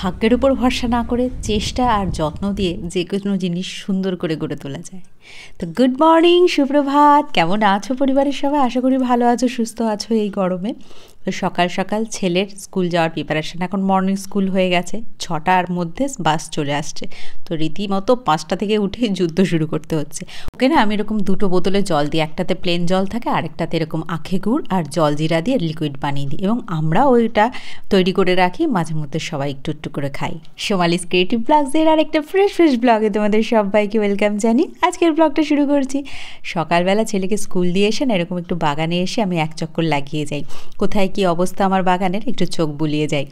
ভাগ্যের উপর ভরসা না করে চেষ্টা আর যত্ন দিয়ে যে কোনো জিনিস সুন্দর করে গড়ে তোলা যায়। তো গুড মর্নিং, সুপ্রভাত। কেমন আছো পরিবারের সবাই? আশা করি ভালো আছো, সুস্থ আছো এই গরমে। তো সকাল সকাল ছেলের স্কুল যাওয়ার প্রিপারেশান। এখন মর্নিং স্কুল হয়ে গেছে, 6টার মধ্যে বাস চলে আসছে। তো রীতিমতো 5টা থেকে উঠে যুদ্ধ শুরু করতে হচ্ছে। ওকে না আমি এরকম 2টো বোতলে জল দিই, একটাতে প্লেন জল থাকে, আরেকটাতে এরকম আখে গুড় আর জল জিরা দিয়ে লিকুইড বানিয়ে দিই, এবং আমরা ওইটা তৈরি করে রাখি, মাঝে মধ্যে সবাই একটু একটু করে খাই। সোমালিস ক্রিয়েটিভ ব্লগসের আর একটা ফ্রেশ ব্লগে তোমাদের সবাইকে ওয়েলকাম জানি। আজকের ব্লগটা শুরু করছি। সকালবেলা ছেলেকে স্কুল দিয়ে এসে না এরকম একটু বাগানে এসে আমি এক চক্কর লাগিয়ে যাই। কোথায় কি অবস্থা আমার বাগানের একটু চোখ বুলিয়ে যাই।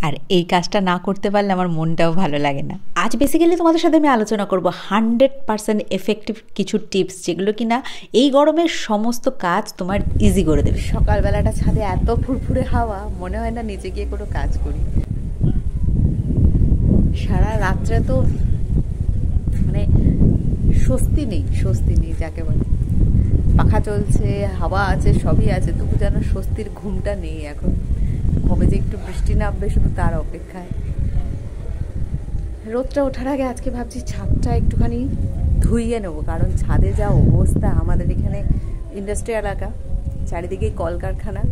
আর এই কাজটা না করতে পারলে আমার মনটাও ভালো লাগে না। আজ বেসিক্যালি তোমাদের সাথে আমি আলোচনা করব 100% এফেক্টিভ কিছু টিপস, যেগুলো কিনা এই গরমের সমস্ত কাজ তোমার ইজি করে দেবে। সকালবেলাটা ছাদে এত ফুরফুরে হাওয়া, মনে হয় না নিচে গিয়ে কোনো কাজ করি। সারা রাত্রে তো মানে স্বস্তি নেই যাকে বলে। পাখা চলছে, হাওয়া আছে, সবই আছে, তবু যেন স্বস্তির ঘুমটা নেই এখন। কবে যে একটু বৃষ্টি নামবে শুধু তার অপেক্ষায়। রোদটা ওঠার আগে আজকে ভাবছি ছাদটা একটুখানি ধুইয়ে নেবো, কারণ ছাদে যা অবস্থা। আমাদের এখানে ইন্ডাস্ট্রি এলাকা, চারিদিকে কলকারখানা,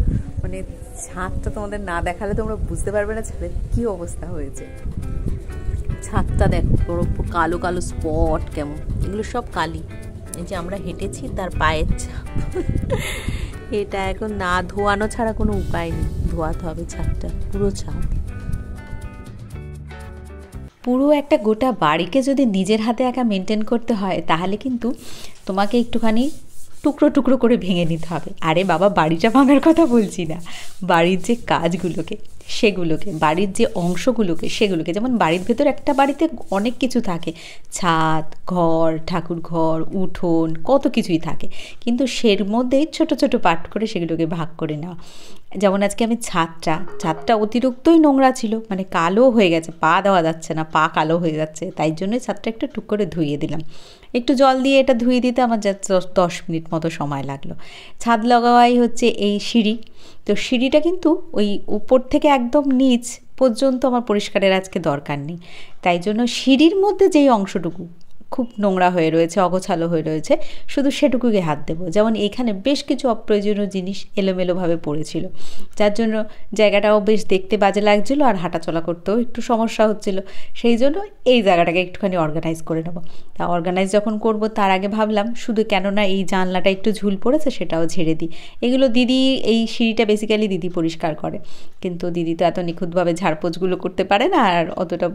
মানে ছাদটা তোমাদের না দেখালে তোমরা বুঝতে পারবে না ছাদের কী অবস্থা হয়েছে। ছাদটা দেখো, পুরো কালো কালো স্পট, কেমন এগুলো সব কালি। এই যে আমরা হেঁটেছি তার পায়ের ছাপ। এটা এখন না ধোয়ানো ছাড়া কোনো উপায় নেই, ধোয়াতে হবে ছাদটা, পুরো ছাদ। পুরো একটা গোটা বাড়িকে যদি নিজের হাতে একা মেনটেন করতে হয়, তাহলে কিন্তু তোমাকে একটুখানি টুকরো টুকরো করে ভেঙে নিতে হবে। আরে বাবা, বাড়িটা ভাঙার কথা বলছি না, বাড়ির যে কাজগুলোকে সেগুলোকে, বাড়ির যে অংশগুলোকে সেগুলোকে। যেমন বাড়ির ভেতর একটা বাড়িতে অনেক কিছু থাকে, ছাদ, ঘর, ঠাকুর ঘর, উঠোন, কত কিছুই থাকে, কিন্তু সের মধ্যেই ছোট ছোট পার্ট করে সেগুলোকে ভাগ করে নেওয়া। যেমন আজকে আমি ছাদটা অতিরিক্তই নোংরা ছিল, মানে কালো হয়ে গেছে, পা দেওয়া যাচ্ছে না, পা কালো হয়ে যাচ্ছে। তাই জন্যই ছাদটা একটু টুক করে ধুইয়ে দিলাম। একটু জল দিয়ে এটা ধুয়ে দিতে আমার 10 মিনিট মতো সময় লাগলো। ছাদ লাগাওয়াই হচ্ছে এই সিঁড়ি। তো সিঁড়িটা কিন্তু ওই উপর থেকে একদম নিচ পর্যন্ত আমার পরিষ্কারের আজকে দরকার নেই। তাই জন্য সিঁড়ির মধ্যে যেই অংশটুকু খুব নোংরা হয়ে রয়েছে, অগোছালো হয়ে রয়েছে, শুধু সেটুকুকে হাত দেবো। যেমন এখানে বেশ কিছু অপ্রয়োজনীয় জিনিস এলোমেলোভাবে পড়েছিল, যার জন্য জায়গাটাও বেশ দেখতে বাজে লাগছিলো, আর হাঁটাচলা করতেও একটু সমস্যা হচ্ছিল। সেই জন্য এই জায়গাটাকে একটুখানি অর্গানাইজ করে নেবো। তা অর্গানাইজ যখন করব, তার আগে ভাবলাম শুধু কেননা এই জানলাটা একটু ঝুল পড়েছে সেটাও ঝেড়ে দিই। এগুলো দিদি, এই সিঁড়িটা বেসিক্যালি দিদি পরিষ্কার করে, কিন্তু দিদি তো এত নিখুঁতভাবে ঝাড়পোছগুলো করতে পারে না, আর অতটা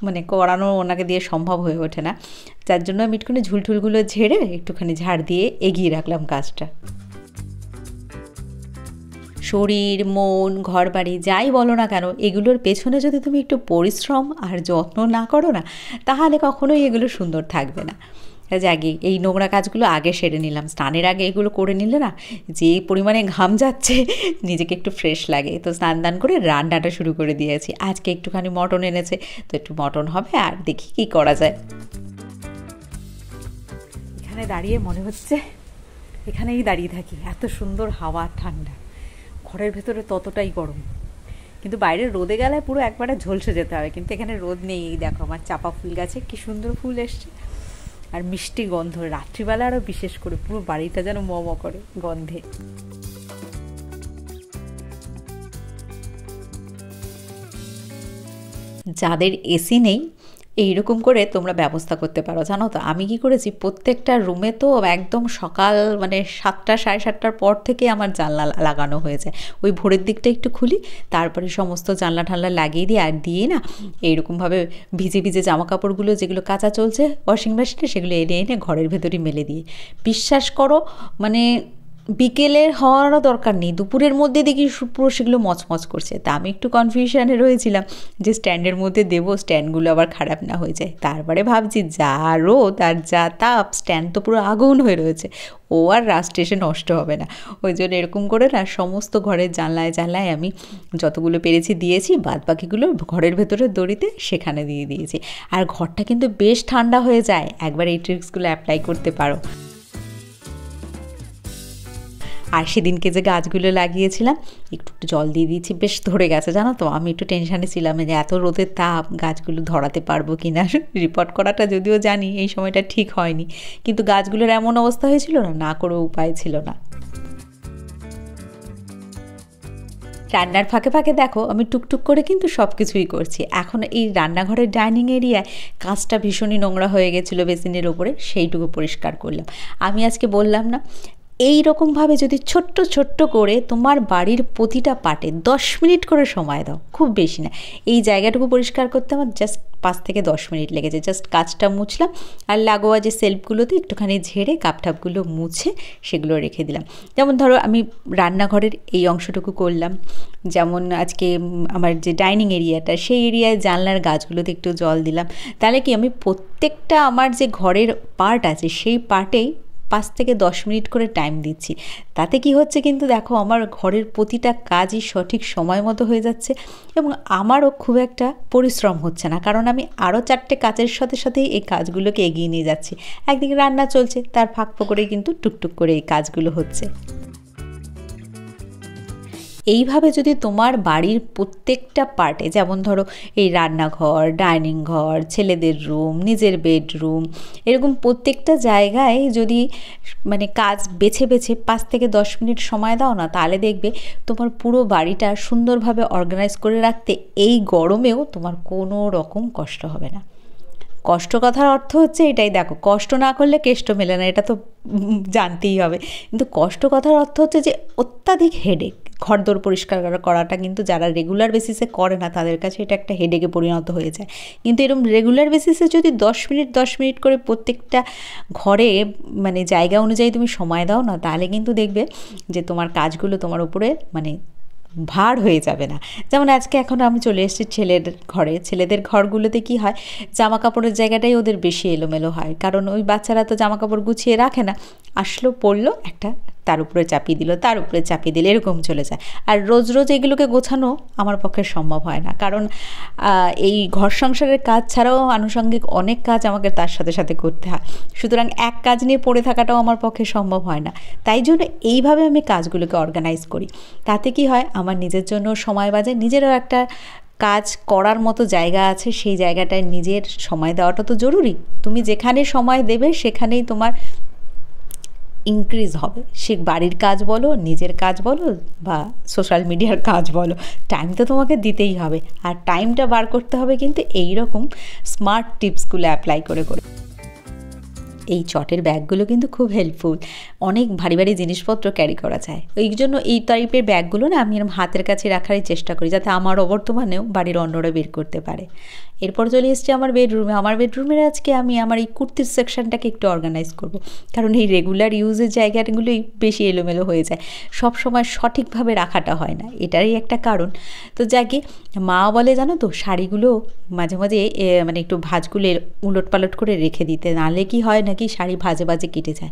মানে করানো ওনাকে দিয়ে সম্ভব হয়ে ওঠে না। যার জন্য আমি একটুখানি ঝুলঠুলগুলো ঝেড়ে একটুখানি ঝাড় দিয়ে এগিয়ে রাখলাম কাজটা। শরীর, মন, ঘর বাড়ি যাই বলো না কেন, এগুলোর পেছনে যদি তুমি একটু পরিশ্রম আর যত্ন না করো না, তাহলে কখনোই এগুলো সুন্দর থাকবে না। আগে এই নোংরা কাজগুলো আগে সেরে নিলাম, স্নানের আগে এগুলো করে নিলে না যে পরিমাণে ঘাম যাচ্ছে, নিজেকে একটু ফ্রেশ লাগে। তো স্নান দান করে রান্নাটা শুরু করে দিয়েছি। আজকে একটুখানি মটন এনেছে, তো একটু মটন হবে, আর দেখি কি করা যায়। এখানে দাঁড়িয়ে মনে হচ্ছে এখানেই দাঁড়িয়ে থাকি, এত সুন্দর হাওয়া, ঠান্ডা। ঘরের ভেতরে ততটাই গরম, কিন্তু বাইরে রোদে গেলে পুরো একবারে ঝলসে যেতে হবে। কিন্তু এখানে রোদ নেই। এই দেখো আমার চাপা ফুল গাছে কি সুন্দর ফুল এসছে, আর মিষ্টি গন্ধ। রাত্রিবেলা আরও বিশেষ করে পুরো বাড়িটা যেন ম করে গন্ধে। যাদের এসি নেই, এইরকম করে তোমরা ব্যবস্থা করতে পারো। জানো তো আমি কি করেছি, প্রত্যেকটা রুমে তো একদম সকাল মানে 7টা, 7:30টার পর থেকে আমার জানলা লাগানো হয়ে যায়। ওই ভোরের দিকটা একটু খুলি, তারপরে সমস্ত জানলা ঠান্লা লাগিয়ে দিই, আর দিয়ে না এইরকমভাবে ভিজে ভিজে জামা কাপড়গুলো যেগুলো কাঁচা চলছে ওয়াশিং মেশিনে, সেগুলো এনে ঘরের ভেতরই মেলে দিয়ে। বিশ্বাস করো, মানে বিকেলের হওয়ারও দরকার নেই, দুপুরের মধ্যে দেখি পুরো সেগুলো মচমচ করছে। তা আমি একটু কনফিউশনে রয়েছিলাম যে স্ট্যান্ডের মধ্যে দেবো, স্ট্যান্ডগুলো আবার খারাপ না হয়ে যায়। তারপরে ভাবছি যা রোদ আর যা তাপ, স্ট্যান্ড তো পুরো আগুন হয়ে রয়েছে, ও আর রাস্টে এসে নষ্ট হবে না। ওই জন্য এরকম করে না সমস্ত ঘরের জানলায় আমি যতগুলো পেরেছি দিয়েছি, বাদ বাকিগুলো ঘরের ভেতরের দড়িতে সেখানে দিয়ে দিয়েছি। আর ঘরটা কিন্তু বেশ ঠান্ডা হয়ে যায়, একবার এই ট্রিক্সগুলো অ্যাপ্লাই করতে পারো। আর সেদিনকে যে গাছগুলো লাগিয়েছিলাম একটু একটু জল দিয়ে দিয়েছি, বেশ ধরে গেছে জানো তো। আমি একটু টেনশানে ছিলাম যে এত রোদের তাপ গাছগুলো ধরাতে পারবো কি না। রিপোর্ট করাটা যদিও জানি এই সময়টা ঠিক হয়নি, কিন্তু গাছগুলোর এমন অবস্থা হয়েছিল না করে উপায় ছিল না। রান্নার ফাঁকে ফাঁকে দেখো আমি টুকটুক করে কিন্তু সব কিছুই করছি। এখন এই রান্নাঘরের ডাইনিং এরিয়ায় কাঁচটা ভীষণই নোংরা হয়ে গেছিলো বেসিনের ওপরে, সেইটুকু পরিষ্কার করলাম। আমি আজকে বললাম না, এই রকমভাবে যদি ছোট্ট ছোট্ট করে তোমার বাড়ির প্রতিটা পার্টে 10 মিনিট করে সময় দাও, খুব বেশি না, এই জায়গাটুকু পরিষ্কার করতে আমার জাস্ট 5 থেকে 10 মিনিট লেগেছে। জাস্ট কাজটা মুছলাম আর লাগোয়া যে সেলফগুলোতে একটুখানি ঝেড়ে কাপটাপগুলো মুছে সেগুলো রেখে দিলাম। যেমন ধরো আমি রান্নাঘরের এই অংশটুকু করলাম, যেমন আজকে আমার যে ডাইনিং এরিয়াটা সেই এরিয়ায় জানলার গাছগুলোতে একটু জল দিলাম। তাহলে কি আমি প্রত্যেকটা আমার যে ঘরের পার্ট আছে সেই পার্টেই 5 থেকে 10 মিনিট করে টাইম দিচ্ছি। তাতে কি হচ্ছে কিন্তু দেখো আমার ঘরের প্রতিটা কাজই সঠিক সময় মতো হয়ে যাচ্ছে এবং আমারও খুব একটা পরিশ্রম হচ্ছে না, কারণ আমি আরও 4টে কাজের সাথে সাথেই এই কাজগুলোকে এগিয়ে নিয়ে যাচ্ছি। একদিকে রান্না চলছে, তার ফাঁক ফোকরেই কিন্তু টুকটুক করে এই কাজগুলো হচ্ছে। এইভাবে যদি তোমার বাড়ির প্রত্যেকটা পার্টে, যেমন ধরো এই রান্নাঘর, ডাইনিং ঘর, ছেলেদের রুম, নিজের বেডরুম, এরকম প্রত্যেকটা জায়গায় যদি মানে কাজ বেছে বেছে 5 থেকে 10 মিনিট সময় দাও না, তাহলে দেখবে তোমার পুরো বাড়িটা সুন্দরভাবে অর্গানাইজ করে রাখতে এই গরমেও তোমার কোনো রকম কষ্ট হবে না। কষ্ট কথার অর্থ হচ্ছে এটাই, দেখো কষ্ট না করলে কেষ্ট মেলে না, এটা তো জানতেই হবে। কিন্তু কষ্ট কথার অর্থ হচ্ছে যে অত্যাধিক হেডেক। ঘরদোর পরিষ্কার করাটা কিন্তু যারা রেগুলার বেসিসে করে না তাদের কাছে এটা একটা হেডেকে পরিণত হয়ে যায়। কিন্তু এরকম রেগুলার বেসিসে যদি 10 মিনিট করে প্রত্যেকটা ঘরে মানে জায়গা অনুযায়ী তুমি সময় দাও না, তাহলে কিন্তু দেখবে যে তোমার কাজগুলো তোমার উপরে মানে ভার হয়ে যাবে না। যেমন আজকে এখন আমি চলে এসেছি ছেলেদের ঘরগুলোতে কি হয়, জামা কাপড়ের জায়গাটাই ওদের বেশি এলোমেলো হয়, কারণ ওই বাচ্চারা তো জামা কাপড় গুছিয়ে রাখে না, আসলো পড়লো একটা তার উপরে চাপিয়ে দিল, তার উপরে চাপিয়ে দিল, এরকম চলে যায়। আর রোজ রোজ এগুলোকে গোছানো আমার পক্ষে সম্ভব হয় না, কারণ এই ঘর সংসারের কাজ ছাড়াও আনুষঙ্গিক অনেক কাজ আমাকে তার সাথে সাথে করতে হয়। সুতরাং এক কাজ নিয়ে পড়ে থাকাটাও আমার পক্ষে সম্ভব হয় না। তাই জন্য এইভাবে আমি কাজগুলোকে অর্গানাইজ করি। তাতে কি হয়, আমার নিজের জন্য সময় বাঁচে, নিজেরও একটা কাজ করার মতো জায়গা আছে, সেই জায়গাটায় নিজের সময় দেওয়াটা তো জরুরি। তুমি যেখানে সময় দেবে সেখানেই তোমার ইনক্রিজ হবে, সে বাড়ির কাজ বলো, নিজের কাজ বলো বা সোশ্যাল মিডিয়ার কাজ বলো, টাইম তো তোমাকে দিতেই হবে। আর টাইমটা বার করতে হবে কিন্তু এই রকম স্মার্ট টিপসগুলো অ্যাপ্লাই করে করে। এই চটের ব্যাগগুলো কিন্তু খুব হেল্পফুল, অনেক ভারী ভারী জিনিসপত্র ক্যারি করা যায়। এই জন্য এই টাইপের ব্যাগগুলো না আমি হাতের কাছে রাখারই চেষ্টা করি, যাতে আমার অবর্তমানেও বাড়ির অন্যরা বের করতে পারে। এরপর চলে এসেছি আমার বেডরুমে। আমার বেডরুমের আজকে আমি আমার এই কুর্তির সেকশনটাকে একটু অর্গানাইজ করব, কারণ এই রেগুলার ইউজের জায়গাগুলোই বেশি এলোমেলো হয়ে যায়, সব সময় সঠিকভাবে রাখাটা হয় না, এটারই একটা কারণ। তো যাকে মা বলে জানো তো, শাড়িগুলো মাঝে মাঝে মানে একটু ভাঁজগুলো উলট পালট করে রেখে দিতে, নাহলে কি হয় নাকি শাড়ি ভাজে ভাজে কেটে যায়।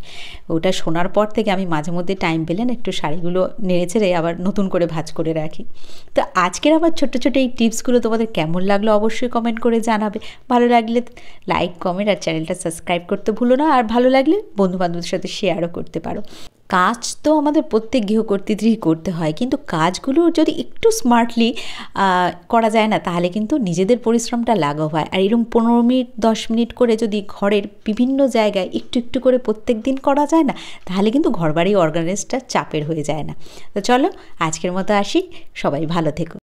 ওটা শোনার পর থেকে আমি মাঝে মধ্যে টাইম পেলে না একটু শাড়িগুলো নেড়ে ছেড়ে আবার নতুন করে ভাঁজ করে রাখি। তো আজকের আমার ছোট্ট ছোটো এই টিপসগুলো তোমাদের কেমন লাগলো অবশ্যই কমেন্ট করে জানাবে। ভালো লাগলে লাইক, কমেন্ট আর চ্যানেলটা সাবস্ক্রাইব করতে ভুলো না। আর ভালো লাগলে বন্ধুবান্ধবদের সাথে শেয়ারও করতে পারো। কাজ তো আমাদের প্রত্যেক গৃহকর্ত্রীদেরই করতে হয়, কিন্তু কাজগুলো যদি একটু স্মার্টলি করা যায় না, তাহলে কিন্তু নিজেদের পরিশ্রমটা লাঘব হয়। আর এরকম 15 মিনিট 10 মিনিট করে যদি ঘরের বিভিন্ন জায়গায় একটু একটু করে প্রত্যেক দিন করা যায় না, তাহলে কিন্তু ঘরবাড়ি অর্গানাইজটা চাপের হয়ে যায় না। তো চলো আজকের মতো আসি, সবাই ভালো থেকো।